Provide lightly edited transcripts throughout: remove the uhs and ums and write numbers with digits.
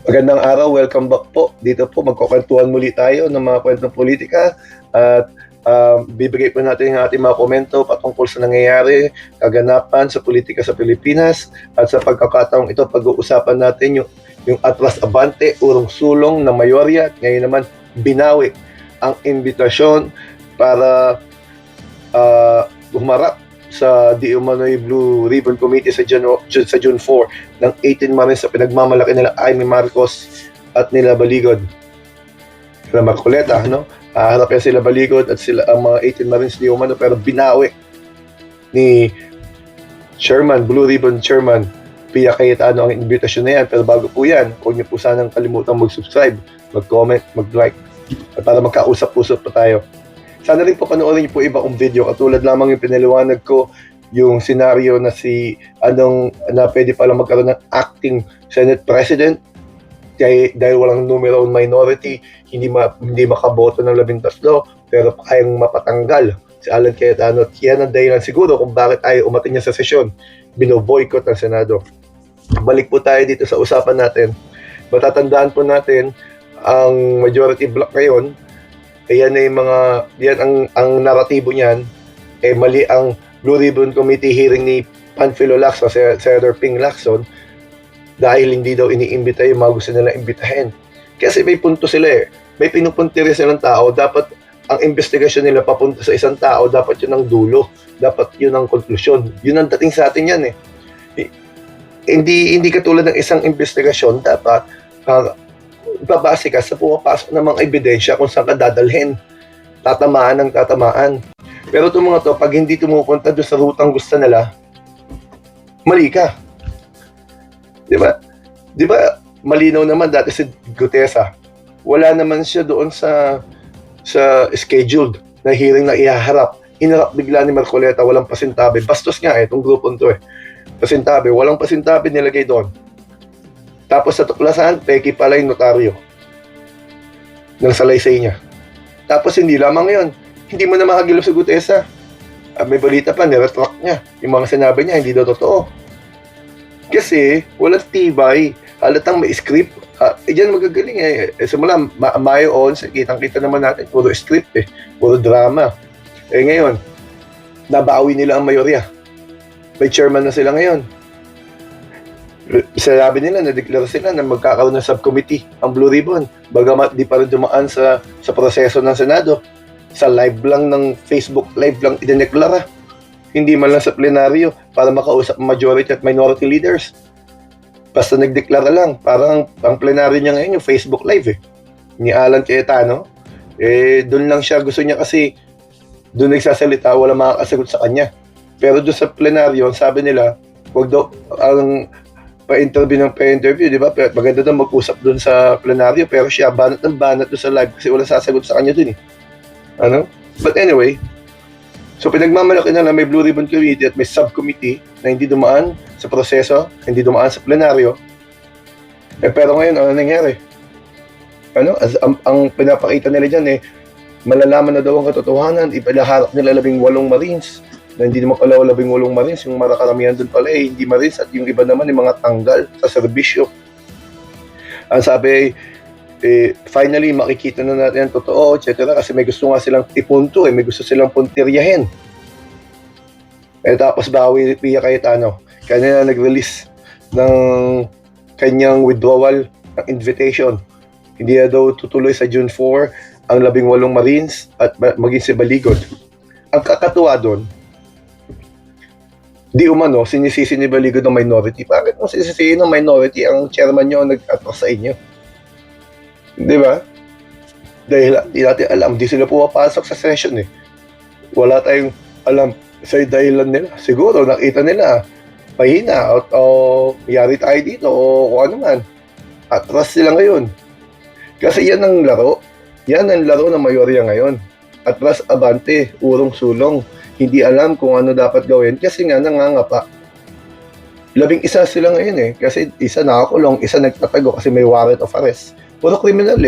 Magandang araw, welcome back po. Dito po magkukwentuhan muli tayo ng mga kwentong politika at bibigay po natin ang ating mga komento patungkol sa nangyayari, kaganapan sa politika sa Pilipinas at sa pagkakataong ito pag-uusapan natin yung atras abante, urong sulong na mayorya at ngayon naman binawi ang imbitasyon para humarap sa Di Umano'y Blue Ribbon Committee sa June 4 ng 18 Marines sa pinagmamalaki nila Amy Marcos at nila Baligod. Sila Marcoleta, no? Haharap yan sila Baligod at sila ang mga 18 Marines Di Umano, pero binawi ni Chairman, Blue Ribbon Chairman Pia Cayetano ang invitation na yan. Pero bago po yan, huwag niyo po sanang kalimutan mag-subscribe, mag-comment, mag-like at para magkausap-usap pa tayo. Sana rin po panoorin niyo po ibang video katulad lamang yung pinaliwanag ko yung senaryo na na pwede palang magkaroon ng acting Senate President dahil walang numero minority, hindi makaboto ng 13 pero kayang mapatanggal si Alan Cayetano. At yan ang dahilan siguro kung bakit ayaw umatin niya sa sesyon, binoboycott ng Senado. Balik po tayo dito sa usapan natin. Matatandaan po natin ang majority block ngayon. Yan ang naratibo niyan, mali ang Blue Ribbon Committee hearing ni Panfilo Lacson, Senator Ping Lacson, dahil hindi daw iniimbita yung mga gusto nila imbitahin. Kasi may punto sila may pinupuntirya silang tao, dapat ang investigasyon nila papunta sa isang tao, dapat yun ang dulo, dapat yun ang konklusyon. Yun ang dating sa atin yan Hindi katulad ng isang investigasyon, dapat babase ka sa pumapasok ng mga ebidensya kung saan ka dadalhin. Tatamaan ng tatamaan. Pero itong mga to, pag hindi tumupunta doon sa rutang gusto nila, mali ka. Di ba? Malinaw naman dati si Gutesa. Wala naman siya doon sa scheduled na hearing na ihaharap. Inarap bigla ni Marcoleta, walang pasintabi. Bastos nga itong grupong to Pasintabi, walang pasintabi nilagay doon. Tapos sa tuklasan, peki pala yung notaryo ng salaysay niya. Tapos hindi lamang yun, hindi mo na makagilap sa Gutesa. May balita pa, niretract niya. Yung mga sinabi niya, hindi daw totoo. Kasi walang tibay, halatang may script. Diyan magagaling simula, Mayo on, kitang-kita naman natin, puro script puro drama. Ngayon, nabawi nila ang mayorya. May chairman na sila ngayon. Sinabi nila, na-declare sila na magkakaroon ng subcommittee ang Blue Ribbon. Bagamat di pa rin dumaan sa proseso ng Senado. Sa live lang ng Facebook live lang idineklara. Hindi man lang sa plenaryo para makausap ang majority at minority leaders. Basta nagdeklara lang. Parang ang plenaryo niya ngayon yung Facebook live ni Alan Cayetano. Doon lang siya, gusto niya kasi doon nagsasalita, wala makakasagot sa kanya. Pero doon sa plenaryo, sabi nila, wag daw ang pa-interview, di ba? Maganda daw mag-usap doon sa plenaryo, pero siya banat ng banat doon sa live kasi wala sasagot sa kanya doon But anyway, so pinagmamalaki na may Blue Ribbon Committee at may subcommittee na hindi dumaan sa proseso, hindi dumaan sa plenaryo. Pero ngayon, ano nangyari? Ang pinapakita nila dyan malalaman na daw ang katotohanan, ipalaharap nila 18 Marines na hindi naman pala 18 Marines, yung marakaramihan doon pala hindi Marines at yung iba naman yung mga tanggal sa serbisyo. Ang sabi finally makikita na natin ang totoo, etc. Kasi may gusto nga silang ipunto may gusto silang puntiryahin. Tapos bawi Pia Cayetano, kanina nag-release ng kanyang withdrawal ng invitation. Hindi na daw tutuloy sa June 4 ang 18 Marines at maging si Baligod. Ang kakatuwa doon, di umano, sinisisi ni Baligod ng minority. Bakit mo sinisisi ng minority ang chairman nyo nag-atras sa inyo? Di ba? Dahil di natin alam, di sila pumapasok sa session Wala tayong alam sa dahilan nila. Siguro nakita nila, pahina o yari tayo dito o kung ano man. Atras sila ngayon. Kasi yan ang laro. Yan ang laro ng mayorya ngayon. Atras abante, urong sulong. Hindi alam kung ano dapat gawin kasi nga nangangapa. 11 sila ngayon kasi isa nakakulong, isa nagtatago kasi may warrant of arrest. Puro criminal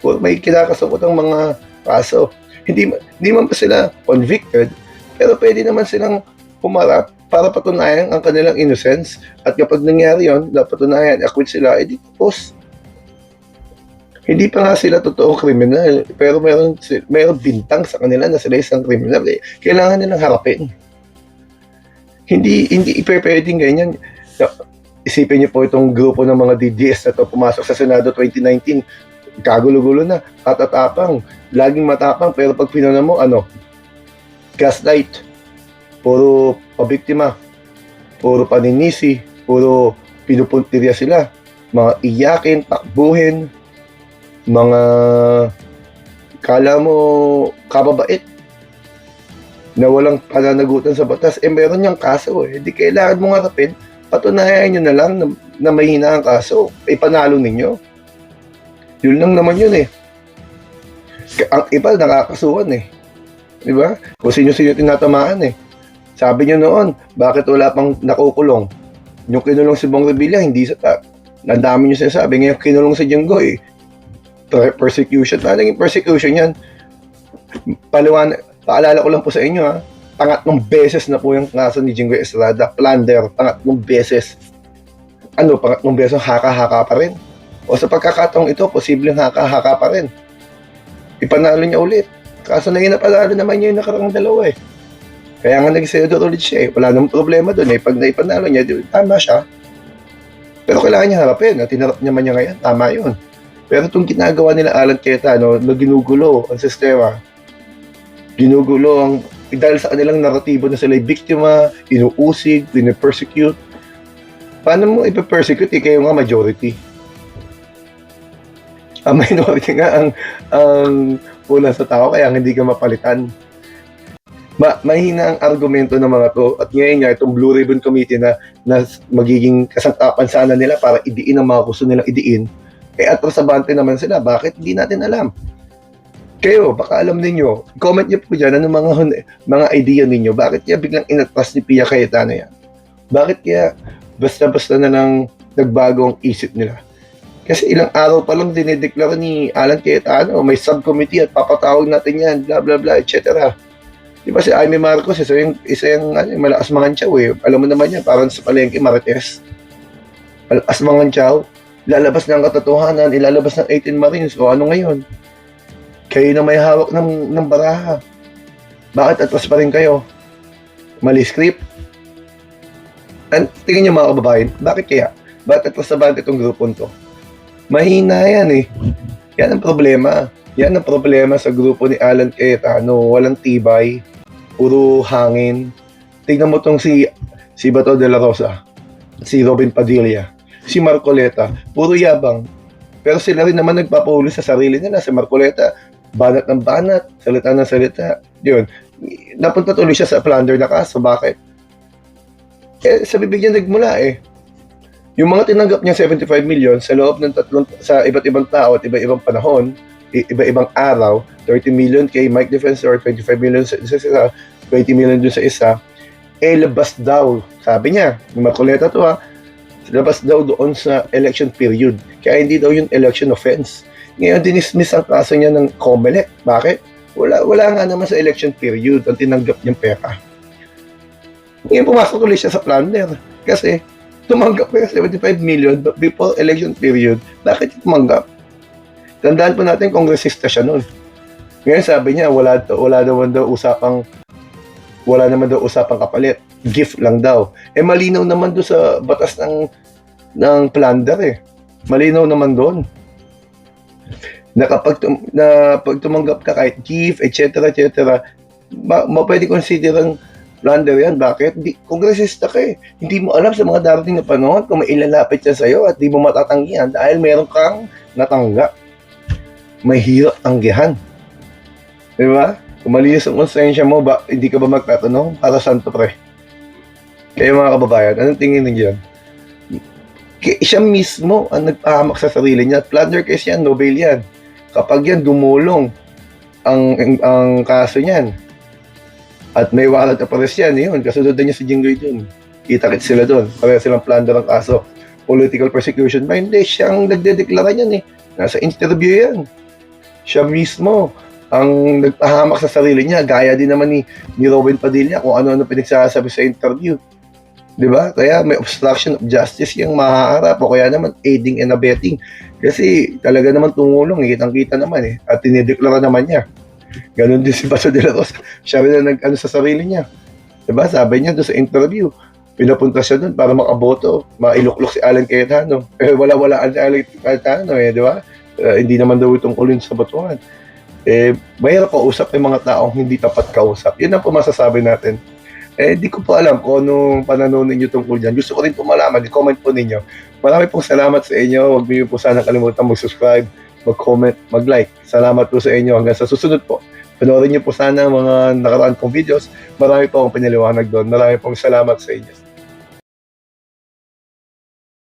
Puro may kinakasabot ang mga kaso. Hindi man pa sila convicted, pero pwede naman silang humarap para patunayan ang kanilang innocence. At kapag nangyari yun, napatunayan, acquit sila, edi tapos. Hindi pa nga sila totoong kriminal, pero meron bintang sa kanila na sila isang kriminal. Kailangan nilang harapin. Hindi pwedeng ganyan. Isipin niyo po itong grupo ng mga DDS na to pumasok sa Senado 2019, kagulo-gulo na, katatapang, laging matapang, pero pag pinuna mo, gaslight, puro pabiktima, puro paninisi, puro pinupuntirya sila, mga iyakin, takbuhin, mga kala mo kababait na walang pananagutan sa batas, meron niyang kaso hindi kailangan mong harapin, patunayan nyo na lang na may hina ang kaso, panalo ninyo. Yun lang naman yun Ang iba nakakasuhan di ba? Kung sino-sino tinatamaan Sabi nyo noon, bakit wala pang nakukulong? Yung kinulong si Bong Revilla, hindi sapat. Ang dami nyo sinasabi, ngayon kinulong si Jenggoy, persecution. Paano naging persecution yan? Paalala ko lang po sa inyo pangatlong beses na po yung kaso ni Jinggoy Estrada, plunder, pangatlong beses. Pangatlong beses haka-haka pa rin. O sa pagkakataong ito, posibleng haka-haka pa rin. Ipanalo niya ulit. Kaso na napanalo naman niya yung nakarang dalawa Kaya nga nag-senador ulit siya Wala namang problema doon Pag naipanalo niya, tama siya. Pero kailangan niya harapin. Tinarap naman niya ngayon, tama yun. Pero itong ginagawa nila Alan Queta, na ginugulo ang sistema, dahil sa kanilang naratibo na sila ay biktima, inuusig, pinipersecute. Paano mo ipe-persecute? Kayo nga majority. Ang minority nga ang una sa tao, kaya hindi ka mapalitan. Mahina ang argumento ng mga to, at ngayon nga itong Blue Ribbon Committee na magiging kasantapan sana nila para idiin ang mga gusto nilang idiin, atrasabante naman sila. Bakit? Hindi natin alam. Kayo, baka alam ninyo. Comment niyo po dyan, mga idea ninyo. Bakit kaya biglang inatras ni Pia Cayetano yan? Bakit kaya basta-basta na lang nagbago ang isip nila? Kasi ilang araw pa lang dinideklara ni Alan Cayetano, may subcommittee at papatawag natin yan, blah blah blah, etc. Di ba si Amy Marcos, isa yung malakas mangantsaw Alam mo naman yan, parang sa palengke Marites. Malakas mangantsaw. Lalabas ng katotohanan, ilalabas ng 18 Marines. O ano ngayon? Kayo na may hawak ng baraha. Bakit atras pa rin kayo? Mali script? Tingin niyo mga kababayan, bakit kaya? Bakit atras na ba itong grupon to? Mahina yan Yan ang problema. Yan ang problema sa grupo ni Alan Cayetano. Walang tibay. Puro hangin. Tingnan mo tong si Bato de la Rosa. Si Robin Padilla. Si Marcoleta, puro yabang. Pero sila rin naman nagpapauli sa sarili nila. Si Marcoleta, banat ng banat, salita ng salita. Yun. Napunta tuloy siya sa plunder na kaso. Bakit? Sa bibig niya nagmula Yung mga tinanggap niya 75 million sa loob ng sa iba't ibang tao at iba-ibang panahon, iba-ibang araw, 30 million kay Mike Defensor, 25 million sa isa, 20 million dun sa isa, labas daw. Sabi niya, yung Marcoleta to labas daw doon sa election period. Kaya hindi daw yung election offense. Ngayon, dinismiss ang kaso niya ng COMELEC. Bakit? Wala nga naman sa election period ang tinanggap niyang pera. Ngayon, pumasok ulit siya sa plunder. Kasi, tumanggap ka 75 million before election period. Bakit tumanggap? Tandaan po natin, kongresista siya noon. Ngayon, sabi niya, wala naman daw usapang kapalit. Gift lang daw. Malinaw naman doon sa batas ng plunder Malinaw naman doon. Na pag tumanggap ka kahit gift, etc., pwede consider ang plunder yan. Bakit? Kongresista ka Hindi mo alam sa mga darating na panahon kung may ilalapit siya sa'yo at di mo matatanggihan dahil meron kang natanggap. May hirap tanggihan. Diba? Kung malinis ang konsensya mo, hindi ka ba magtatanong? Para saan to, pre? Kaya mga kababayan, anong tingin niyo yan? Siya mismo ang nagpahamak sa sarili niya. Plunder case yan, no bail yan. Kapag yan dumulong ang kaso niyan, at may warrant of arrest yan, yun, kasunod niya si Jinggoy dun. Kita-kit sila dun. Pareha silang plunder ang kaso. Political persecution ba? Hindi, siyang nagdedeklara niyan Nasa interview yan. Siya mismo ang nagpahamak sa sarili niya. Gaya din naman ni Robin Padilla kung ano-ano pinagsasabi sa interview. 'Di ba? Kaya may obstruction of justice yung mahaharap o kaya naman aiding and abetting. Kasi talaga naman tumulong, eh, kitang-kita naman, eh, at dinedeklara naman niya. Gano'n din si Bato de la Rosa, siya rin ang nag-ano sa sarili niya. 'Di ba, sabi niya do'n sa interview, pinapunta siya do'n para makaboto, mailuklok si Alan Cayetano. Eh, wala-walaan si Alan Cayetano, eh, 'di ba? Hindi naman daw tungkol yun sa botohan. Eh, mahirap kausap yung mga taong hindi tapat kausap. Yun ang po masasabi natin. Eh, di ko po alam kung anong pananaw ninyo tungkol dyan. Gusto ko rin po malaman, i-comment po ninyo. Marami pong salamat sa inyo. Huwag niyo po sana kalimutan mag-subscribe, mag-comment, mag-like. Salamat po sa inyo. Hanggang sa susunod po. Panoorin niyo po sana ang mga nakaraan kong videos. Marami po akong pinaliwanag doon. Marami pong salamat sa inyo.